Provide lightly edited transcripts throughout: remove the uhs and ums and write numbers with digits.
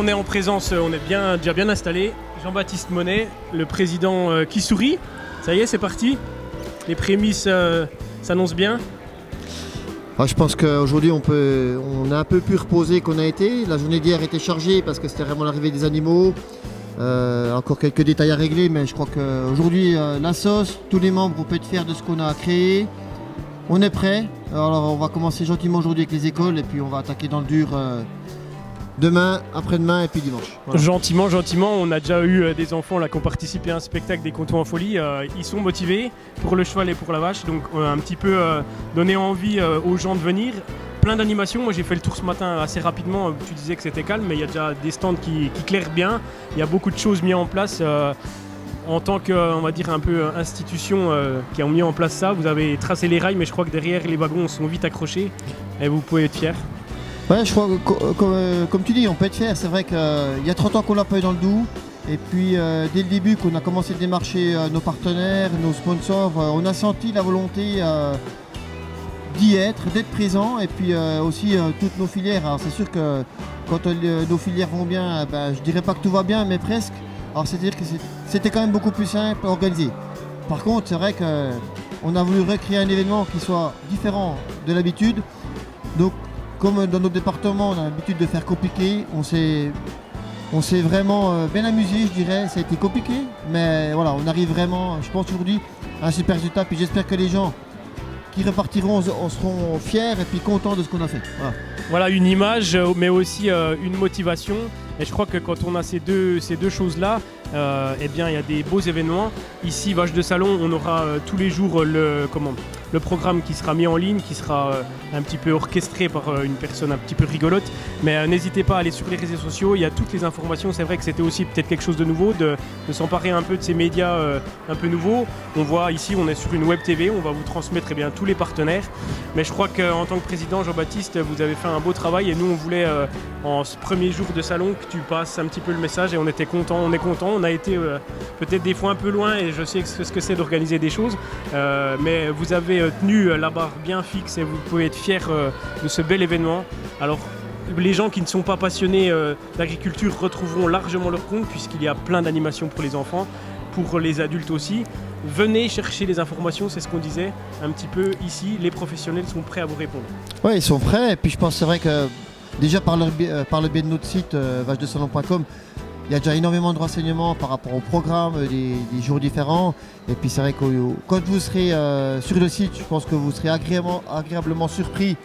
on est en présence, on est déjà bien installé. Jean-Baptiste Monet, le président qui sourit. Ça y est, c'est parti. Les prémices s'annoncent bien. Je pense qu'aujourd'hui on a un peu pu reposer qu'on a été. La journée d'hier était chargée parce que c'était vraiment l'arrivée des animaux. Encore quelques détails à régler, mais je crois qu'aujourd'hui la sauce, tous les membres peuvent être fiers de ce qu'on a créé. On est prêt. Alors on va commencer gentiment aujourd'hui avec les écoles et puis on va attaquer dans le dur demain, après-demain et puis dimanche. Voilà. Gentiment, on a déjà eu des enfants là qui ont participé à un spectacle des Contos en folie. Ils sont motivés pour le cheval et pour la vache, donc on a un petit peu donné envie aux gens de venir. Plein d'animations, moi j'ai fait le tour ce matin assez rapidement, tu disais que c'était calme, mais il y a déjà des stands qui clairent bien, il y a beaucoup de choses mises en place. En tant que, on va dire, un peu institution qui ont mis en place ça, vous avez tracé les rails, mais je crois que derrière les wagons sont vite accrochés et vous pouvez être fiers. Ouais, je crois que comme tu dis, on peut être fier. C'est vrai qu'il y a 30 ans qu'on l'a pas eu dans le Doubs. Et puis dès le début qu'on a commencé à démarcher nos partenaires, nos sponsors, on a senti la volonté d'y être, d'être présent. Et puis aussi toutes nos filières. Alors c'est sûr que quand nos filières vont bien, je dirais pas que tout va bien, mais presque. Alors c'est-à-dire que c'était quand même beaucoup plus simple à organiser. Par contre, c'est vrai qu'on a voulu recréer un événement qui soit différent de l'habitude. Donc comme dans notre département, on a l'habitude de faire compliqué, on s'est vraiment bien amusé, je dirais. Ça a été compliqué, mais voilà, on arrive vraiment, je pense aujourd'hui, à un super résultat. Puis j'espère que les gens qui repartiront seront fiers et puis contents de ce qu'on a fait. Voilà une image, mais aussi une motivation. Et je crois que quand on a ces deux choses-là, eh bien, il y a des beaux événements. Ici, Vache de Salon, on aura tous les jours le programme qui sera mis en ligne, qui sera un petit peu orchestré par une personne un petit peu rigolote. Mais n'hésitez pas à aller sur les réseaux sociaux, il y a toutes les informations. C'est vrai que c'était aussi peut-être quelque chose de nouveau, de s'emparer un peu de ces médias un peu nouveaux. On voit ici, on est sur une web TV, on va vous transmettre tous les partenaires. Mais je crois qu'en tant que président, Jean-Baptiste, vous avez fait un beau travail et nous, on voulait, en ce premier jour de salon, que tu passes un petit peu le message et on était content, on est content. On a été peut-être des fois un peu loin et je sais ce que c'est d'organiser des choses. Mais vous avez tenu la barre bien fixe et vous pouvez être fiers de ce bel événement. Alors, les gens qui ne sont pas passionnés d'agriculture retrouveront largement leur compte puisqu'il y a plein d'animations pour les enfants, pour les adultes aussi. Venez chercher les informations, c'est ce qu'on disait un petit peu ici. Les professionnels sont prêts à vous répondre. Oui, ils sont prêts. Et puis je pense que c'est vrai que déjà par le biais de notre site vachedesalon.com, il y a déjà énormément de renseignements par rapport au programme, des jours différents. Et puis c'est vrai que quand vous serez sur le site, je pense que vous serez agréablement surpris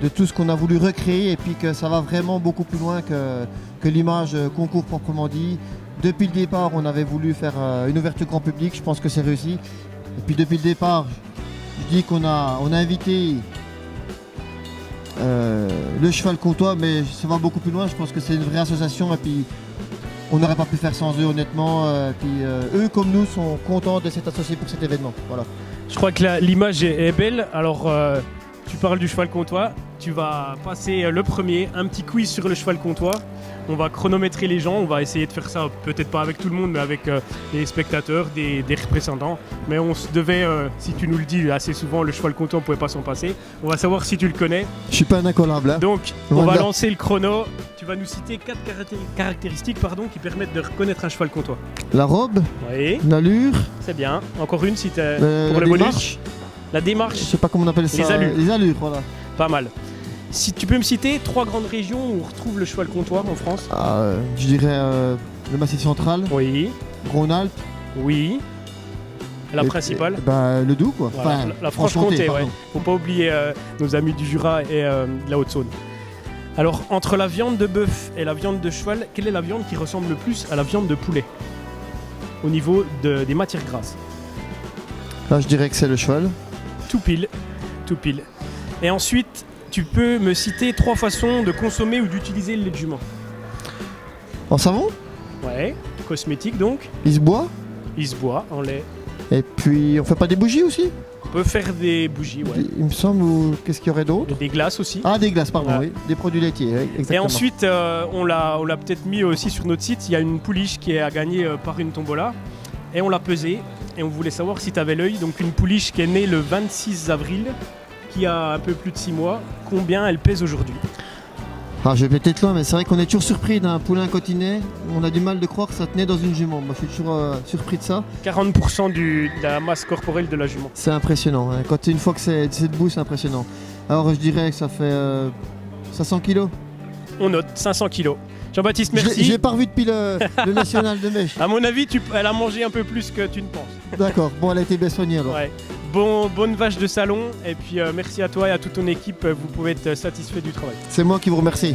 de tout ce qu'on a voulu recréer et puis que ça va vraiment beaucoup plus loin que l'image concours proprement dit. Depuis le départ, on avait voulu faire une ouverture grand public, je pense que c'est réussi. Et puis depuis le départ, je dis qu'on a invité le cheval comtois, mais ça va beaucoup plus loin. Je pense que c'est une vraie association et puis on n'aurait pas pu faire sans eux honnêtement. Eux comme nous sont contents de s'être associés pour cet événement. Voilà. Je crois que l'image est belle. Alors tu parles du cheval comtois, tu vas passer le premier, un petit quiz sur le cheval comtois. On va chronométrer les gens, on va essayer de faire ça peut-être pas avec tout le monde, mais avec les spectateurs, des représentants. Mais on se devait, si tu nous le dis assez souvent, le cheval comtois on ne pouvait pas s'en passer. On va savoir si tu le connais. Je suis pas un incollable. Donc on va lancer le chrono. Tu vas nous citer 4 caractéristiques qui permettent de reconnaître un cheval comtois. La robe, oui. L'allure. C'est bien. Encore une si tu es la pour le bonus. démarche. La démarche. Je sais pas comment on appelle ça. Les allures. Les allures, voilà. Pas mal. Si tu peux me citer 3 grandes régions où on retrouve le cheval comtois en France. Je dirais le Massif central, Oui. Rhône-Alpes. Oui. La principale. Le Doubs quoi. Voilà, Enfin, la Franche-Comté, pardon. ouais. Faut pas oublier nos amis du Jura et de la Haute-Saône. Alors, entre la viande de bœuf et la viande de cheval, quelle est la viande qui ressemble le plus à la viande de poulet au niveau des matières grasses? Là, je dirais que c'est le cheval. Tout pile. Et ensuite, tu peux me citer 3 façons de consommer ou d'utiliser le lait de jument. En savon. Ouais, cosmétique donc. Il se boit. Il se boit en lait. Et puis, on fait pas des bougies aussi? On peut faire des bougies, ouais. Il me semble, ou qu'est-ce qu'il y aurait d'autre? Des glaces aussi. Ah, des glaces, pardon, Ouais. oui. Des produits laitiers, oui, exactement. Et ensuite, on l'a peut-être mis aussi sur notre site, il y a une pouliche qui est à gagner par une tombola. Et on l'a pesée et on voulait savoir si tu avais l'œil. Donc une pouliche qui est née le 26 avril, qui a un peu plus de 6 mois. Combien elle pèse aujourd'hui? Ah, je vais peut-être loin, mais c'est vrai qu'on est toujours surpris d'un poulain cotinet. On a du mal de croire que ça tenait dans une jument. Moi, je suis toujours surpris de ça. 40% de la masse corporelle de la jument. C'est impressionnant. Hein. Une fois que c'est debout, c'est impressionnant. Alors, je dirais que ça fait 500 kilos. On note 500 kilos. Jean-Baptiste, merci. Je l'ai pas revu depuis le national de Mèche. À mon avis, elle a mangé un peu plus que tu ne penses. D'accord. Bon, elle a été bien soignée alors. Ouais. Bonne vache de salon. Et puis merci à toi et à toute ton équipe. Vous pouvez être satisfait du travail. C'est moi qui vous remercie.